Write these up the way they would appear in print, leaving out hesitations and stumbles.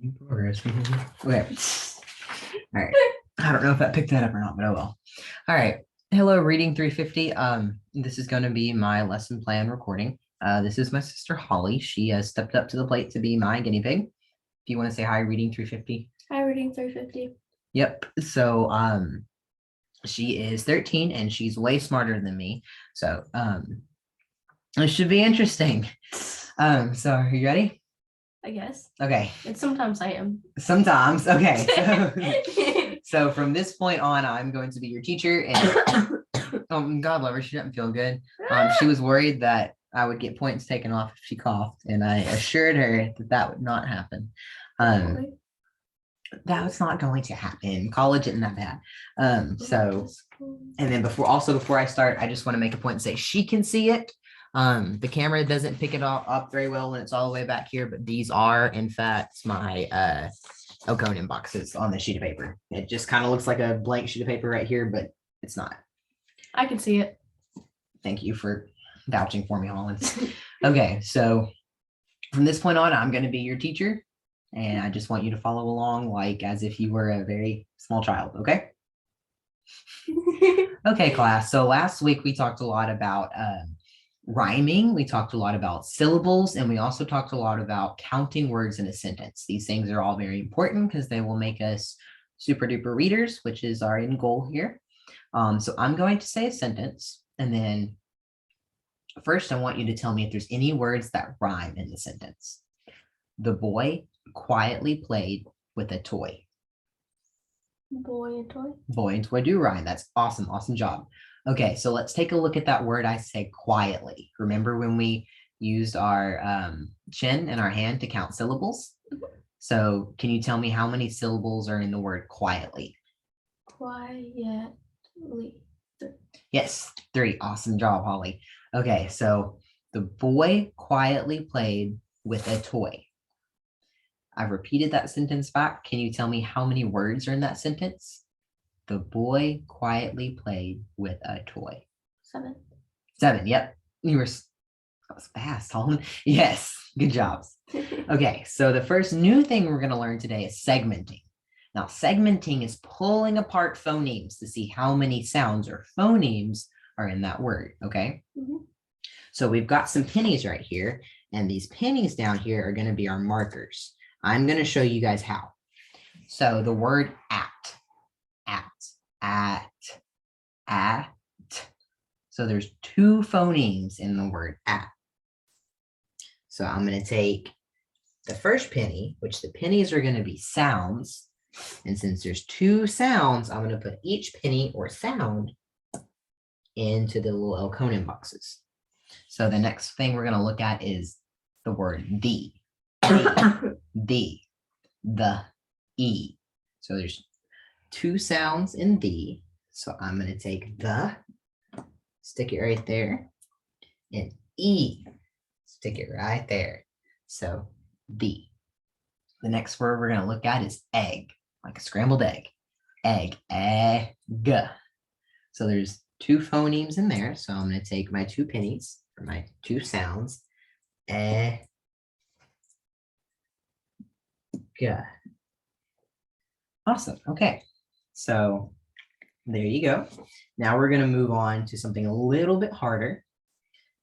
Making progress. Okay. All right. I don't know if that picked that up or not, but oh well. All right. Hello, Reading 350. This is going to be my lesson plan recording. This is my sister Holly. She has stepped up to the plate to be my guinea pig. If you want to say hi, Reading 350. Hi, Reading 350. Yep. So she is 13 and she's way smarter than me. So it should be interesting. So are you ready? I guess. Okay. And sometimes I am. Sometimes. Okay. So from this point on, I'm going to be your teacher. And oh, God love her, she doesn't feel good. She was worried that I would get points taken off if she coughed, and I assured her that that would not happen. That was not going to happen. College isn't that bad. So, and then before I start, I just want to make a point and say she can see it. The camera doesn't pick it all up very well when it's all the way back here, but these are in fact my Oconin boxes on the sheet of paper. It just kind of looks like a blank sheet of paper right here, but it's not. I can see it. Thank you for vouching for me, Holland. Okay, so from this point on, I'm going to be your teacher, and I just want you to follow along like as if you were a very small child, okay? Okay, class. So last week we talked a lot about rhyming. We talked a lot about syllables, and we also talked a lot about counting words in a sentence. These things are all very important because they will make us super duper readers, which is our end goal here. So I'm going to say a sentence, and then first I want you to tell me if there's any words that rhyme in the sentence. The boy quietly played with a toy. Boy and toy. Boy and toy do rhyme. That's awesome. Awesome job. Okay, so let's take a look at that word I said quietly. Remember when we used our chin and our hand to count syllables? So can you tell me how many syllables are in the word quietly? Quietly. 3. Yes, 3. Awesome job, Holly. Okay, so the boy quietly played with a toy. I've repeated that sentence back. Can you tell me how many words are in that sentence? The boy quietly played with a toy. 7. 7. Yep. That was fast, Holland. Yes. Good job. Okay. So the first new thing we're going to learn today is segmenting. Now, segmenting is pulling apart phonemes to see how many sounds or phonemes are in that word. Okay. Mm-hmm. So we've got some pennies right here, and these pennies down here are going to be our markers. I'm going to show you guys how. So the word at. So there's 2 phonemes in the word at. So I'm going to take the first penny, which the pennies are going to be sounds. And since there's 2 sounds, I'm going to put each penny or sound into the little Elkonin boxes. So the next thing we're going to look at is the word the, E. So there's 2 sounds in the. So I'm going to take the, stick it right there, and E, stick it right there. So the. The next word we're going to look at is egg, like a scrambled egg. Egg, egg. So there's 2 phonemes in there. So I'm going to take my 2 pennies for my 2 sounds. Egg. Awesome. Okay. So there you go. Now we're going to move on to something a little bit harder,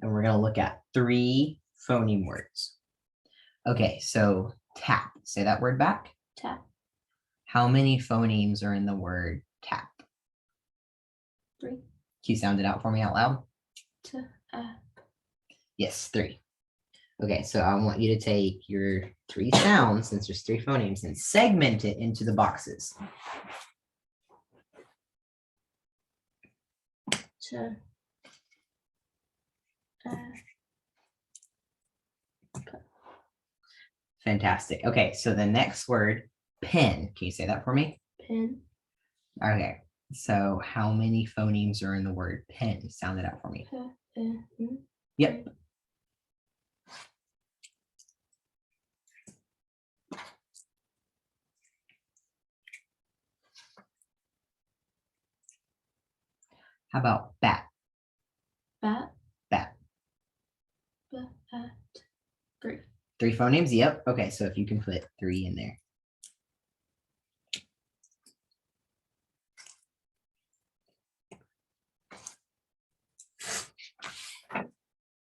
and we're going to look at 3 phoneme words. Okay, so tap. Say that word back. Tap. How many phonemes are in the word tap? 3. Can you sound it out for me out loud? Yes, 3. Okay, so I want you to take your 3 sounds, since there's 3 phonemes, and segment it into the boxes. Fantastic. Okay, so the next word, pen. Can you say that for me? Pen. Okay, so how many phonemes are in the word pen? Sound it out for me. Yep. How about bat? Bat. Bat. 3. 3 phonemes? Yep. Okay, so if you can put 3 in there.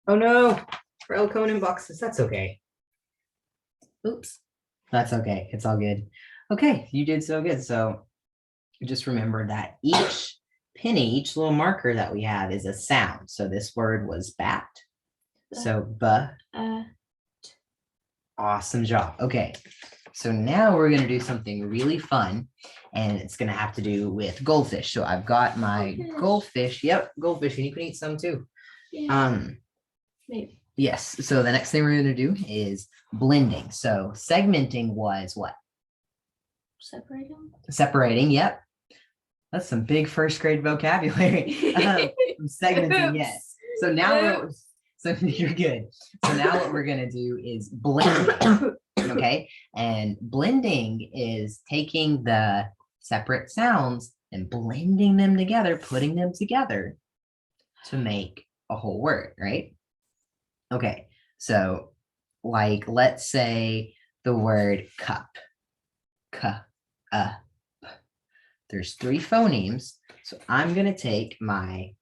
Oh no, Braille cone in boxes. That's okay. Oops. That's okay. It's all good. Okay, you did so good. So just remember that each penny, each little marker that we have is a sound. So this word was bat. So awesome job. Okay, so now we're gonna do something really fun, and it's gonna have to do with goldfish. So I've got my goldfish. Yep, goldfish, and you can eat some too. Yeah. Maybe. Yes. So the next thing we're gonna do is blending. So segmenting was what? Separating. Separating. Yep. That's some big first grade vocabulary. Segmenting, yes. So now, so you're good. So now what we're gonna do is blending. Okay, and blending is taking the separate sounds and blending them together, putting them together to make a whole word, right? Okay, so like let's say the word cup. There's 3 phonemes, so I'm gonna take my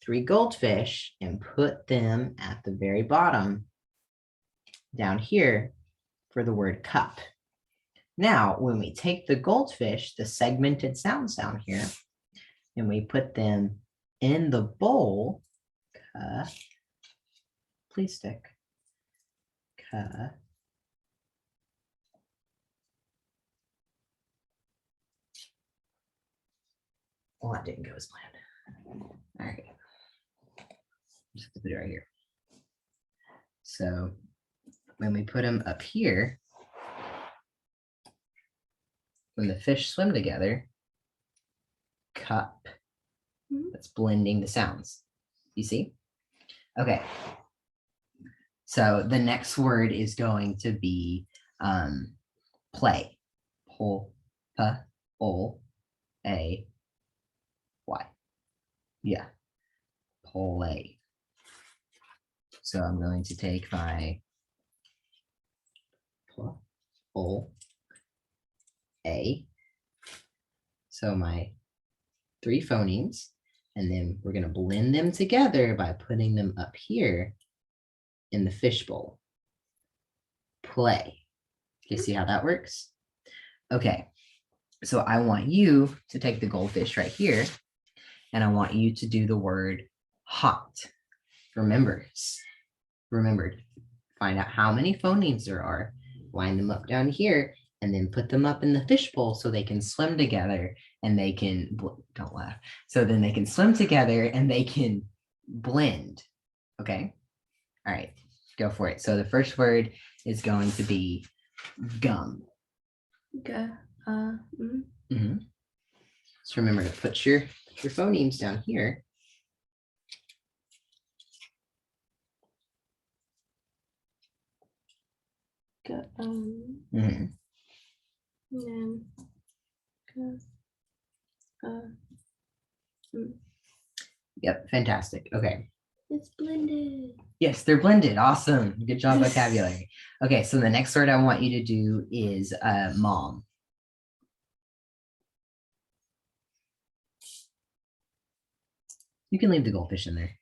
3 goldfish and put them at the very bottom down here for the word cup. Now, when we take the goldfish, the segmented sounds down here, and we put them in the bowl, please stick. Well, that didn't go as planned. All right. Just put it right here. So when we put them up here, when the fish swim together, cup, that's blending the sounds. You see? Okay. So the next word is going to be play. Pull, ol, a, y. Yeah. Play. So I'm going to take my ol, a. So my 3 phonemes, and then we're going to blend them together by putting them up here in the fishbowl. Play. You see how that works? Okay. So I want you to take the goldfish right here, and I want you to do the word hot. Remember, find out how many phonemes there are, line them up down here, and then put them up in the fishbowl so they can swim together and they can, don't laugh. So then they can swim together and they can blend. Okay. All right, go for it. So the first word is going to be gum. Just remember to put your phonemes down here. Yep, fantastic. Okay. It's blended. Yes, they're blended. Awesome. Good job, vocabulary. Okay, so the next word I want you to do is mom. You can leave the goldfish in there.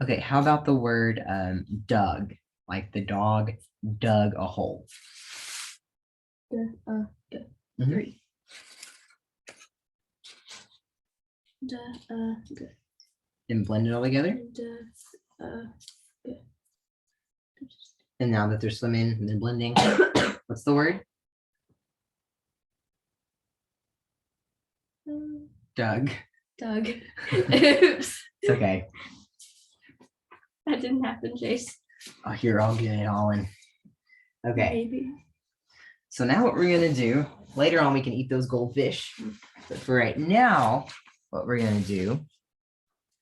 Okay, how about the word dug? Like the dog dug a hole. 3. And blend it all together. And now that they're swimming and then blending, what's the word? Doug. Oops. It's okay. That didn't happen, Jace. Oh, you're all good, Olin. Okay. Maybe. So now what we're gonna do, later on we can eat those goldfish. But for right now, what we're gonna do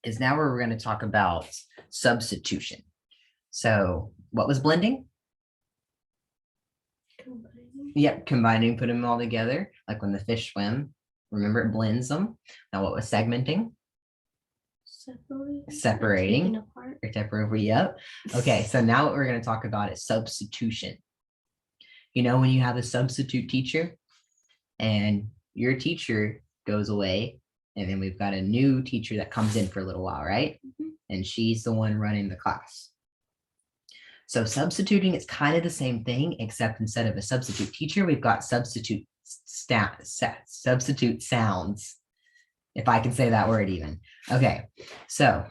is now we're gonna talk about substitution. So what was blending? Yep, combining, put them all together. Like when the fish swim, remember it blends them. Now what was segmenting? Separating. Taking apart. Or temporary, yep. Okay, so now what we're going to talk about is substitution. You know, when you have a substitute teacher and your teacher goes away, and then we've got a new teacher that comes in for a little while, right? Mhm. And she's the one running the class. So substituting is kind of the same thing, except instead of a substitute teacher, we've got substitute sounds. If I can say that word even. Okay, so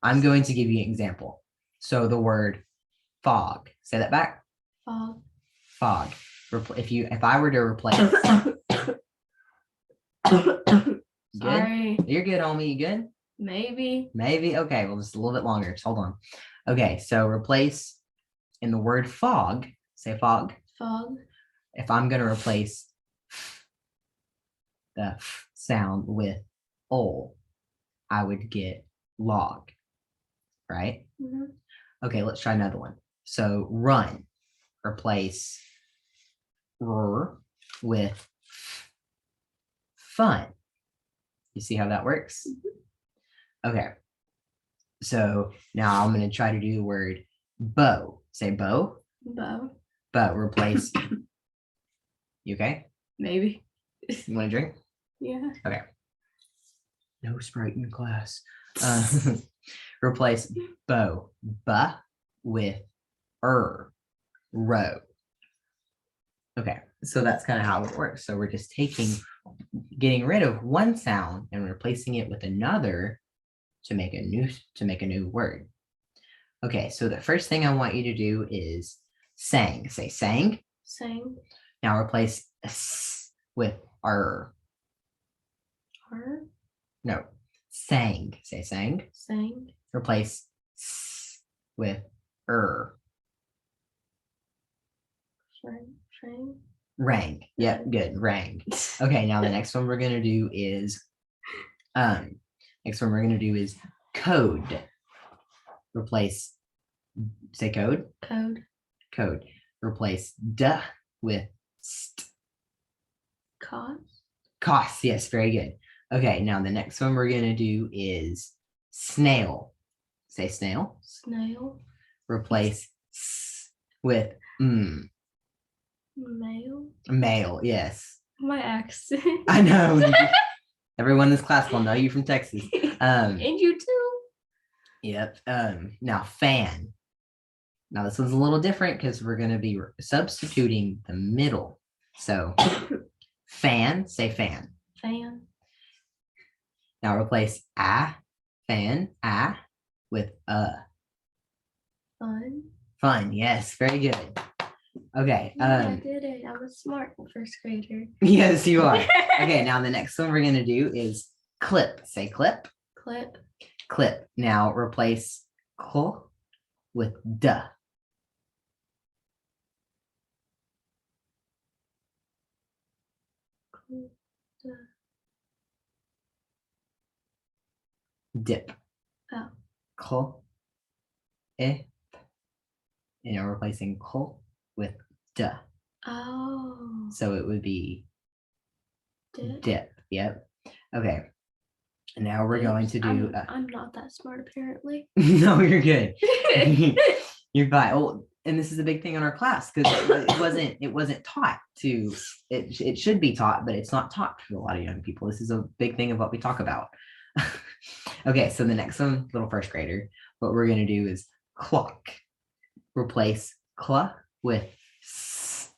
I'm going to give you an example. So the word fog. Say that back. Fog. Fog. If I were to replace. Good? Sorry. You're good, homie. You good? Maybe. Maybe. Okay. Well, just a little bit longer. Just hold on. Okay. So replace in the word fog. Say fog. Fog. If I'm going to replace the f sound with ol, I would get log. Right? Mhm. Okay. Let's try another one. So run. Replace r with fun. You see how that works? Okay. So now I'm going to try to do the word bow. Say bow. Bow. Bow. Replace. You okay? Maybe. You want a drink? Yeah. Okay. No Sprite in class. Replace bow. Ba with row. Okay. So that's kind of how it works. So we're just getting rid of one sound and replacing it with another to make a new word. Okay, so the first thing I want you to do is sang. Say sang. Sang. Now replace s with r. R. No, sang. Say sang. Sang. Replace s with Sang. Rang. Yep, good. Rang. Okay, now the next one we're gonna do is code. Replace, say code. Code. Code. Replace duh with st. Cost. Cost. Yes, very good. Okay, now the next one we're gonna do is snail. Say snail. Snail. Replace s with Mail. Mail. Yes. My accent. I know. Everyone in this class will know you from Texas. And you too. Yep. Now fan. Now this one's a little different because we're going to be substituting the middle. So fan, say fan. Fan. Now replace fan, with Fun. fun. Yes, very good. Okay. Yeah, I did it. I'm a smart first grader. Yes, you are. Okay, now the next one we're going to do is clip. Say clip. Clip. Clip. Now replace cl with duh. Dip. Oh. Cl. And you're replacing cl with duh. Oh. So it would be Dip. dip. Yep. Okay. And now we're going to do. I'm not that smart, apparently. No, you're good. You're fine. Oh, and this is a big thing in our class because it wasn't taught to. It should be taught, but it's not taught to a lot of young people. This is a big thing of what we talk about. Okay, so the next one, little first grader, what we're gonna do is clock. Replace cl with s.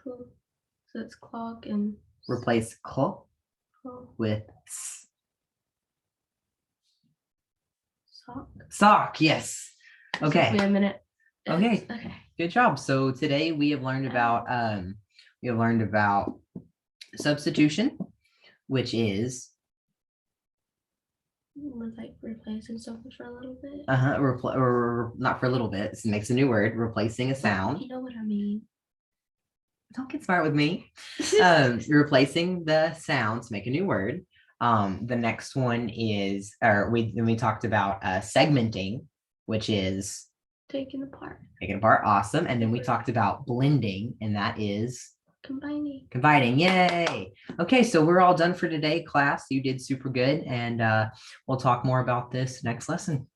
Cool. So it's clock and Replace cl clock. with s. Sock. Sock, yes. Okay. Took me a minute. Okay. Okay. Good job. So today we have learned about substitution, which is With like replacing something for a little bit. or not for a little bit. It makes a new word, replacing a sound. You know what I mean. Don't get smart with me. Replacing the sounds, make a new word. The next one is, we talked about segmenting, which is taken apart. Taken apart. Awesome. And then we talked about blending, and that is Combining. combining. Yay. Okay, so we're all done for today, class. You did super good. And we'll talk more about this next lesson.